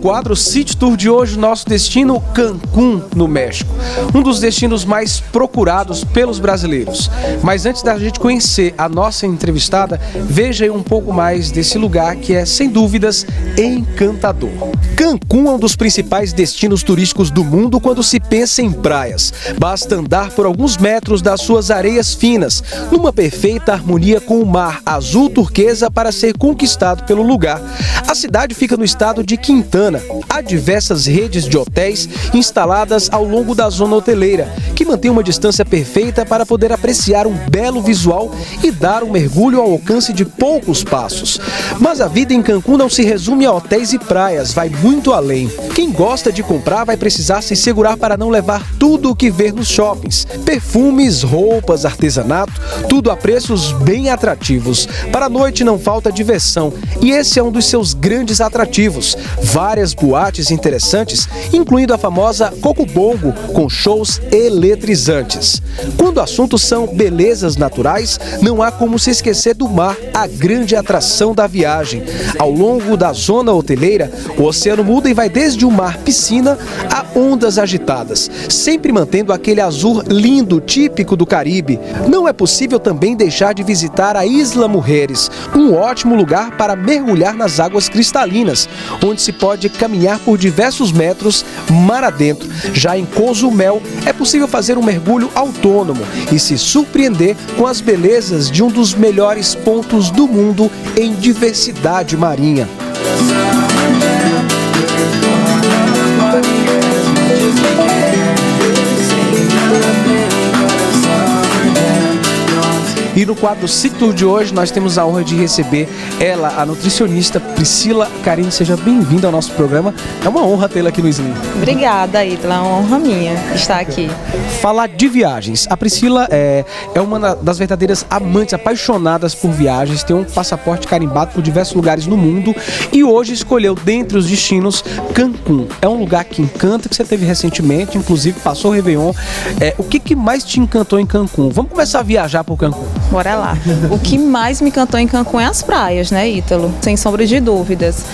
quadro City Tour de hoje, nosso destino Cancún, no México. Um dos destinos mais procurados pelos brasileiros. Mas antes da gente conhecer a nossa entrevistada, veja aí um pouco mais desse lugar que é, sem dúvidas, encantador. Cancún é um dos principais destinos turísticos do mundo quando se pensa em praias. Basta andar por alguns metros das suas areias finas, numa perfeita harmonia com o mar azul turquesa para ser conquistado pelo lugar. A cidade fica no estado de Quintana. Há diversas redes de hotéis instaladas ao longo da zona hoteleira, que mantém uma distância perfeita para poder apreciar um belo visual e dar um mergulho ao alcance de poucos passos. Mas a vida em Cancún não se resume a hotéis e praias, vai muito além. Quem gosta de comprar vai precisar se segurar para não levar tudo o que ver nos shoppings. Perfumes, roupas, artesanato, tudo a preços bem atrativos. Para a noite não falta diversão, e esse é um dos seus grandes atrativos. Várias boates interessantes, incluindo a famosa Coco Bongo, com shows eletrizantes. Quando o assunto são belezas naturais, não há como se esquecer do mar, a grande atração da viagem. Ao longo da zona hoteleira, o oceano muda e vai desde o mar piscina a ondas agitadas, sempre mantendo aquele azul lindo, típico do Caribe. Não é possível também deixar de visitar a Isla Mujeres, um ótimo lugar para mergulhar nas águas cristalinas, onde se pode caminhar por diversos metros mar adentro. Já em Cozumel, é possível fazer um mergulho autônomo e se surpreender com as belezas de um dos melhores pontos do mundo em diversidade marinha. E no quadro City Tour de hoje, nós temos a honra de receber ela, a nutricionista Priscila Karine. Seja bem-vinda ao nosso programa. É uma honra tê-la aqui no Slim. Obrigada, Ítala. É uma honra minha estar aqui. Falar de viagens. A Priscila é uma das verdadeiras amantes, apaixonadas por viagens. Tem um passaporte carimbado por diversos lugares no mundo. E hoje escolheu, dentre os destinos, Cancún. É um lugar que encanta, que você teve recentemente, inclusive passou o Réveillon. O que mais te encantou em Cancún? Vamos começar a viajar por Cancún. Bora lá. O que mais me encantou em Cancún é as praias, né, Ítalo? Sem sombra de dúvidas.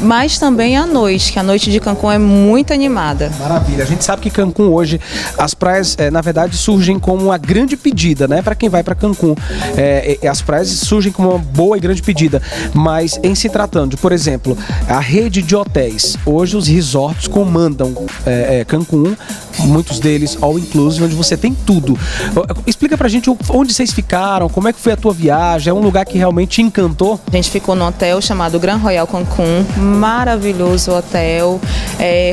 Mas também a noite, que a noite de Cancún é muito animada. Maravilha. A gente sabe que Cancún hoje, as praias, na verdade, surgem como uma grande pedida, né, para quem vai para Cancún. As praias surgem como uma boa e grande pedida. Mas em se tratando de, por exemplo, a rede de hotéis, hoje os resorts comandam Cancún, muitos deles all inclusive, onde você tem tudo. Explica pra gente onde vocês ficaram, como é que foi a tua viagem, é um lugar que realmente te encantou? A gente ficou num hotel chamado Grand Royal Cancún, maravilhoso hotel,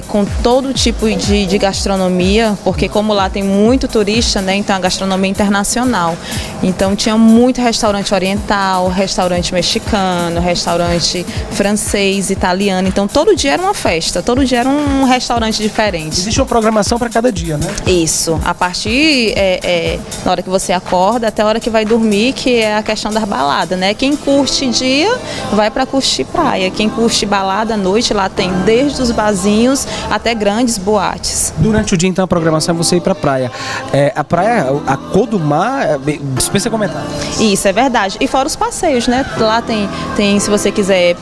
com todo tipo de gastronomia, porque como lá tem muito turista, né, então a gastronomia internacional. Então tinha muito restaurante oriental, restaurante mexicano, restaurante francês, italiano, então todo dia era uma festa, todo dia era um restaurante diferente. Existe uma programação para cada dia, né? Isso, a partir na hora que você acorda até a hora que vai dormir, que é a questão das baladas, né? Quem curte dia vai para curtir praia, quem curte balada à noite, lá tem desde os barzinhos até grandes boates. Durante o dia, então, a programação é você ir para a praia. A praia, a cor do mar, dispensa comentar. Isso, é verdade. E fora os passeios, né? Lá tem se você quiser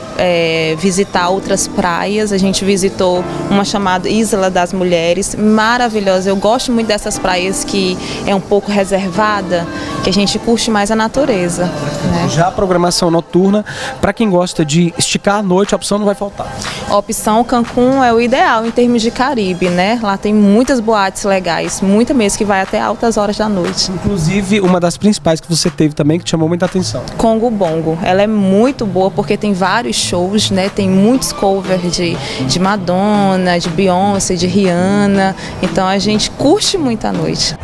visitar outras praias, a gente visitou uma chamada Isla das Mulheres, maravilhosa. Eu gosto muito dessas praias que é um pouco reservada, que a gente curte mais a natureza, né? Já a programação noturna, para quem gosta de esticar a noite, a opção não vai faltar. A opção Cancún é o ideal em termos de Caribe, né? Lá tem muitas boates legais, muita mesmo, que vai até altas horas da noite. Inclusive, uma das principais que você teve também, que te chamou muita atenção. Coco Bongo. Ela é muito boa porque tem vários shows, né? Tem muitos covers de Madonna, de Beyoncé, de Rihanna. Então a gente curte muito a noite.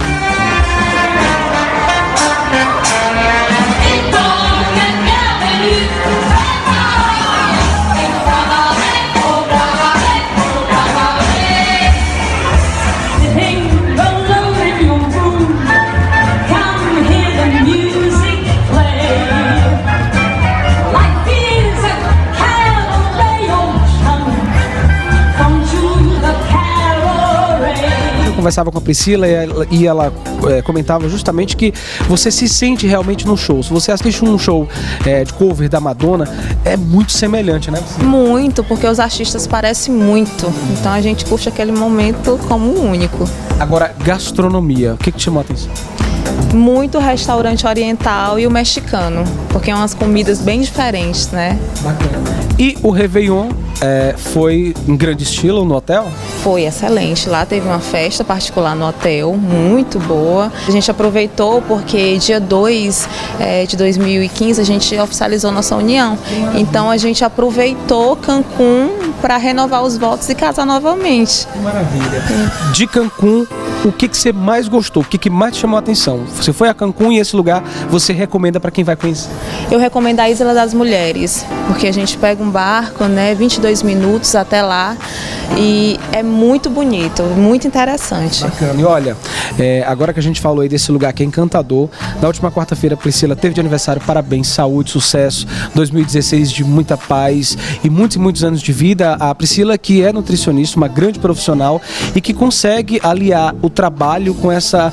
conversava com a Priscila e ela comentava justamente que você se sente realmente no show. Se você assiste um show de cover da Madonna, é muito semelhante, né? Muito, porque os artistas parecem muito. Então a gente curte aquele momento como único. Agora, gastronomia, o que te chamou a atenção? Muito restaurante oriental e o mexicano, porque é umas comidas bem diferentes, né? Bacana. E o Réveillon foi em grande estilo no hotel? Foi excelente. Lá teve uma festa particular no hotel, muito boa. A gente aproveitou porque dia 2 de 2015 a gente oficializou nossa união. Então a gente aproveitou Cancún para renovar os votos e casar novamente. Maravilha. De Cancún, o que você mais gostou? O que mais te chamou a atenção? Você foi a Cancún e esse lugar você recomenda para quem vai conhecer? Eu recomendo a Isla das Mulheres, porque a gente pega um barco, 22 minutos até lá e é muito bonito, muito interessante. Bacana. E olha, agora que a gente falou aí desse lugar que é encantador, na última quarta-feira a Priscila teve de aniversário, parabéns, saúde, sucesso, 2016 de muita paz e muitos e muitos anos de vida. A Priscila, que é nutricionista, uma grande profissional e que consegue aliar o trabalho com essa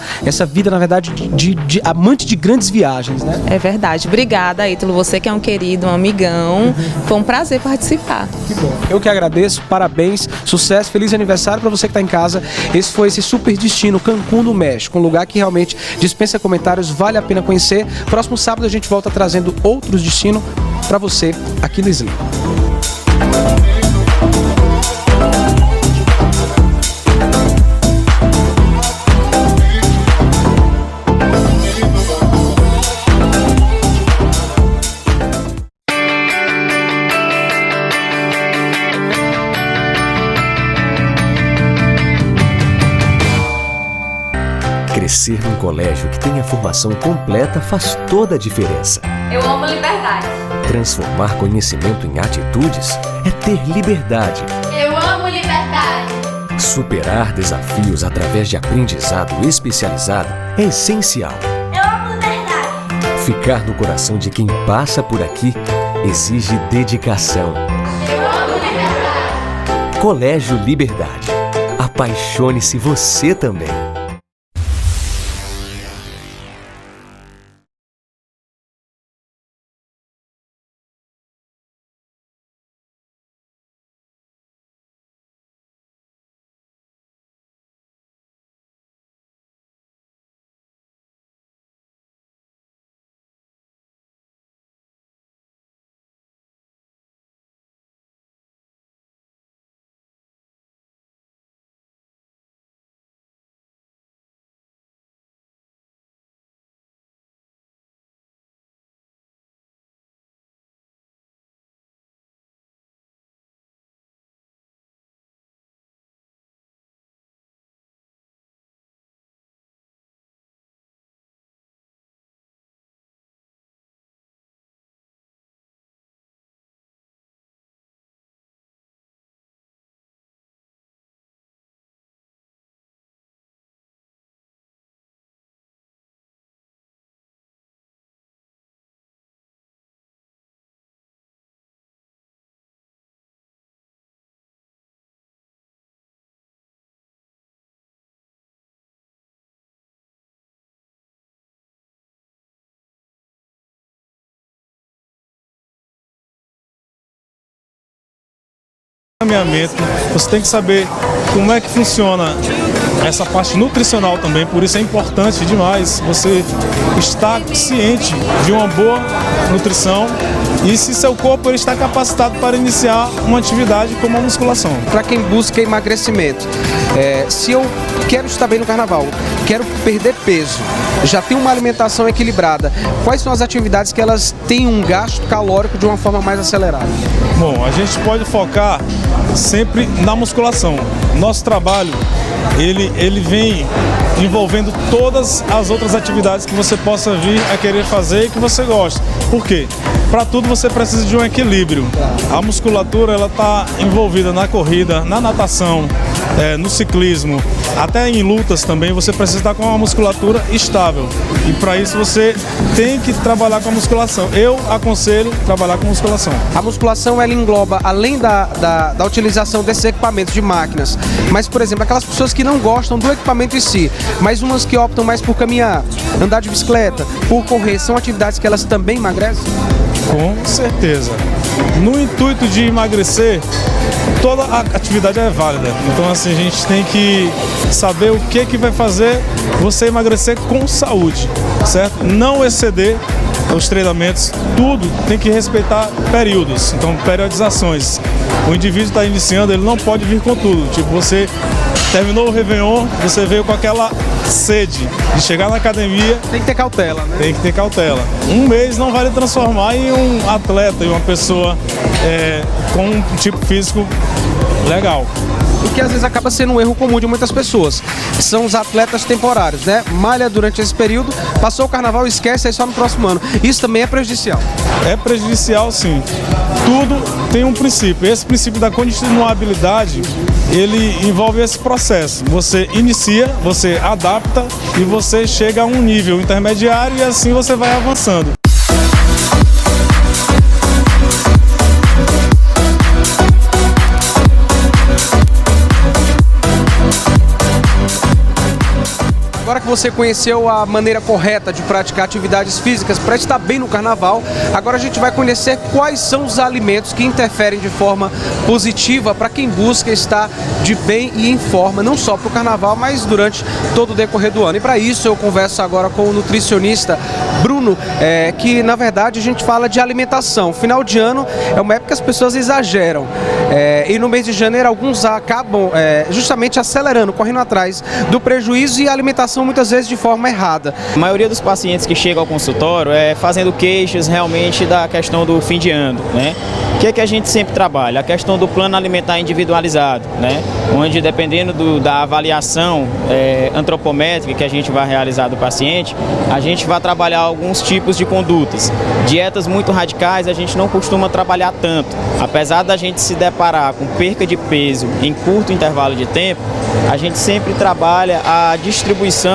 vida, na verdade, de amante de grandes viagens, né? É verdade. Obrigada, Ítalo. Você que é um querido, um amigão. Foi um prazer participar. Que bom. Eu que agradeço, parabéns, sucesso, feliz aniversário para você que está em casa. Esse foi esse super destino, Cancún, no México, um lugar que realmente dispensa comentários, vale a pena conhecer. Próximo sábado a gente volta trazendo outros destinos para você aqui no Slim. Crescer num colégio que tem a formação completa faz toda a diferença. Eu amo liberdade. Transformar conhecimento em atitudes é ter liberdade. Eu amo liberdade. Superar desafios através de aprendizado especializado é essencial. Eu amo liberdade. Ficar no coração de quem passa por aqui exige dedicação. Eu amo liberdade. Colégio Liberdade. Apaixone-se você também. Você tem que saber como é que funciona essa parte nutricional também, por isso é importante demais você estar ciente de uma boa nutrição e se seu corpo ele está capacitado para iniciar uma atividade como a musculação. Para quem busca emagrecimento, se eu quero estar bem no carnaval, quero perder peso, já tenho uma alimentação equilibrada, quais são as atividades que elas têm um gasto calórico de uma forma mais acelerada? Bom, a gente pode focar sempre na musculação. Nosso trabalho, ele vem envolvendo todas as outras atividades que você possa vir a querer fazer e que você gosta. Por quê? Para tudo você precisa de um equilíbrio. A musculatura ela está envolvida na corrida, na natação, no ciclismo, até em lutas também você precisa estar com uma musculatura estável. E para isso você tem que trabalhar com a musculação. Eu aconselho trabalhar com musculação. A musculação ela engloba, além da utilização desses equipamentos de máquinas, mas, por exemplo, aquelas pessoas que não gostam do equipamento em si, mas umas que optam mais por caminhar, andar de bicicleta, por correr, são atividades que elas também emagrecem? Com certeza. No intuito de emagrecer, toda a atividade é válida. Então, assim, a gente tem que saber o que vai fazer você emagrecer com saúde, certo? Não exceder os treinamentos, tudo tem que respeitar períodos, então periodizações. O indivíduo está iniciando, ele não pode vir com tudo. Tipo, você terminou o Réveillon, você veio com aquela sede de chegar na academia. Tem que ter cautela, né? Tem que ter cautela. Um mês não vai lhe transformar em um atleta, em uma pessoa com um tipo físico legal. O que às vezes acaba sendo um erro comum de muitas pessoas, que são os atletas temporários, né? Malha durante esse período, passou o carnaval, esquece, aí só no próximo ano. Isso também é prejudicial. É prejudicial, sim. Tudo tem um princípio. Esse princípio da continuabilidade, ele envolve esse processo. Você inicia, você adapta e você chega a um nível intermediário e assim você vai avançando. Agora que você conheceu a maneira correta de praticar atividades físicas para estar bem no carnaval, agora a gente vai conhecer quais são os alimentos que interferem de forma positiva para quem busca estar de bem e em forma, não só para o carnaval, mas durante todo o decorrer do ano. E para isso eu converso agora com o nutricionista Bruno, que na verdade a gente fala de alimentação. Final de ano é uma época que as pessoas exageram. E no mês de janeiro alguns acabam justamente acelerando, correndo atrás do prejuízo e a alimentação muitas vezes de forma errada. A maioria dos pacientes que chegam ao consultório fazendo queixas realmente da questão do fim de ano, né? O que é que a gente sempre trabalha? A questão do plano alimentar individualizado, né? Onde dependendo da avaliação antropométrica que a gente vai realizar do paciente, a gente vai trabalhar alguns tipos de condutas. Dietas muito radicais a gente não costuma trabalhar tanto. Apesar da gente se deparar com perca de peso em curto intervalo de tempo, a gente sempre trabalha a distribuição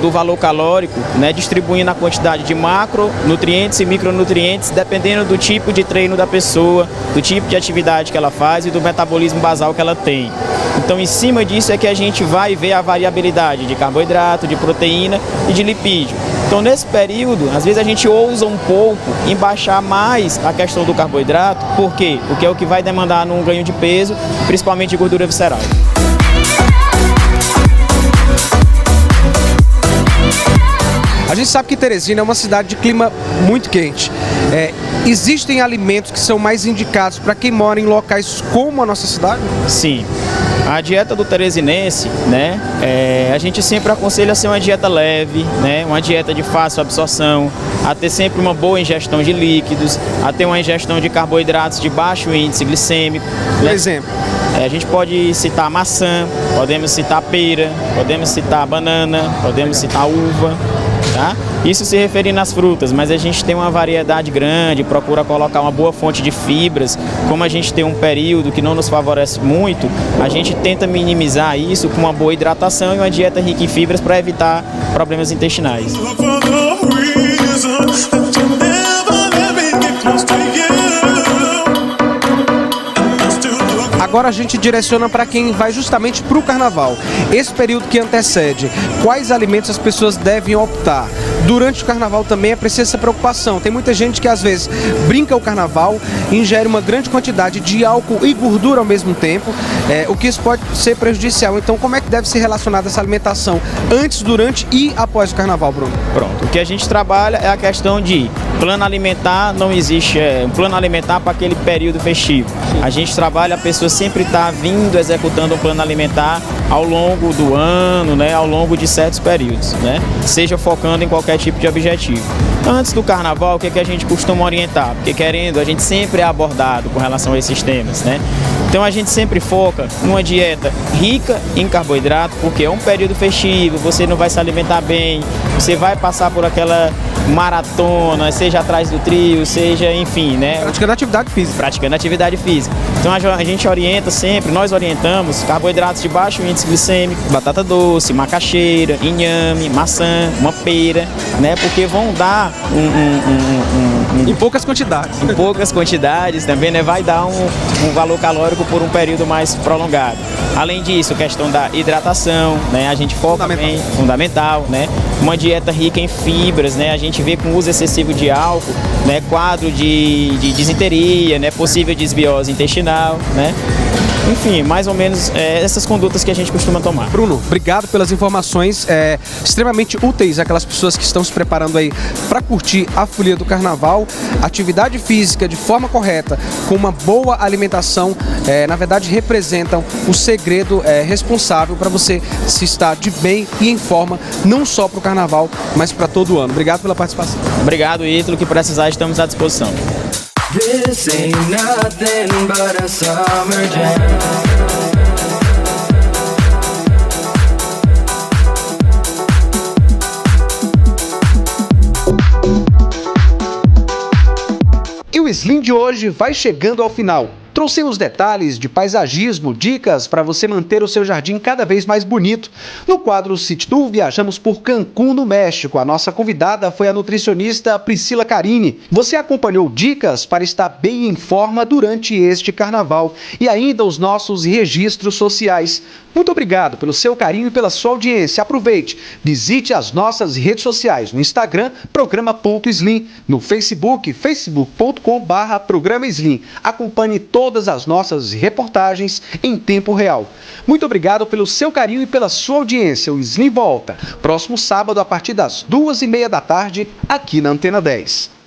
do valor calórico, né, distribuindo a quantidade de macronutrientes e micronutrientes, dependendo do tipo de treino da pessoa, do tipo de atividade que ela faz e do metabolismo basal que ela tem. Então, em cima disso é que a gente vai ver a variabilidade de carboidrato, de proteína e de lipídio. Então, nesse período, às vezes a gente ousa um pouco em baixar mais a questão do carboidrato, por quê? Porque é o que vai demandar num ganho de peso, principalmente de gordura visceral. A gente sabe que Teresina é uma cidade de clima muito quente. Existem alimentos que são mais indicados para quem mora em locais como a nossa cidade? Sim. A dieta do teresinense, né, a gente sempre aconselha a ser uma dieta leve, né, uma dieta de fácil absorção, a ter sempre uma boa ingestão de líquidos, a ter uma ingestão de carboidratos de baixo índice glicêmico. Por exemplo? A gente pode citar maçã, podemos citar pera, podemos citar banana, podemos citar uva. Tá? Isso se referindo às frutas, mas a gente tem uma variedade grande, procura colocar uma boa fonte de fibras. Como a gente tem um período que não nos favorece muito, a gente tenta minimizar isso com uma boa hidratação e uma dieta rica em fibras para evitar problemas intestinais. Agora a gente direciona para quem vai justamente para o carnaval. Esse período que antecede, quais alimentos as pessoas devem optar? Durante o carnaval também é preciso essa preocupação. Tem muita gente que às vezes brinca o carnaval, ingere uma grande quantidade de álcool e gordura ao mesmo tempo, o que isso pode ser prejudicial. Então, como é que deve ser relacionada essa alimentação antes, durante e após o carnaval, Bruno? Pronto. O que a gente trabalha é a questão de plano alimentar, não existe um plano alimentar para aquele período festivo. A gente trabalha a pessoa sempre está executando um plano alimentar ao longo do ano, né, ao longo de certos períodos, né, seja focando em qualquer qualquer tipo de objetivo. Antes do carnaval, o que a gente costuma orientar? Porque querendo, a gente sempre é abordado com relação a esses temas, né? Então a gente sempre foca numa dieta rica em carboidrato, porque é um período festivo, você não vai se alimentar bem, você vai passar por aquela maratona, seja atrás do trio, seja, enfim, né? Praticando atividade física. Praticando atividade física. Então a gente orienta sempre, nós orientamos carboidratos de baixo índice glicêmico, batata doce, macaxeira, inhame, maçã, uma pera, né? Porque vão dar Em poucas quantidades. em poucas quantidades também, né? Vai dar um valor calórico por um período mais prolongado. Além disso, questão da hidratação, né? A gente foca bem, fundamental, né? Uma dieta rica em fibras, né? A gente vê com uso excessivo de álcool, né? Quadro de disenteria, né? Possível desbiose intestinal, né? Enfim, mais ou menos essas condutas que a gente costuma tomar. Bruno, obrigado pelas informações extremamente úteis àquelas pessoas que estão se preparando aí para curtir a folia do carnaval. Atividade física de forma correta, com uma boa alimentação, na verdade representam o segredo responsável para você se estar de bem e em forma, não só para o carnaval, mas para todo o ano. Obrigado pela participação. Obrigado, Ítalo, que precisar estamos à disposição. This ain't nothing but a summer jam. E o Slim de hoje vai chegando ao final. Trouxemos detalhes de paisagismo, dicas para você manter o seu jardim cada vez mais bonito. No quadro City Tour, viajamos por Cancún, no México. A nossa convidada foi a nutricionista Priscila Carini. Você acompanhou dicas para estar bem em forma durante este carnaval e ainda os nossos registros sociais. Muito obrigado pelo seu carinho e pela sua audiência. Aproveite, visite as nossas redes sociais. No Instagram, programa.slim. No Facebook, facebook.com/programa Slim. Acompanhe todas as nossas reportagens em tempo real. Muito obrigado pelo seu carinho e pela sua audiência. O Slim volta próximo sábado a partir das 2h30 da tarde aqui na Antena 10.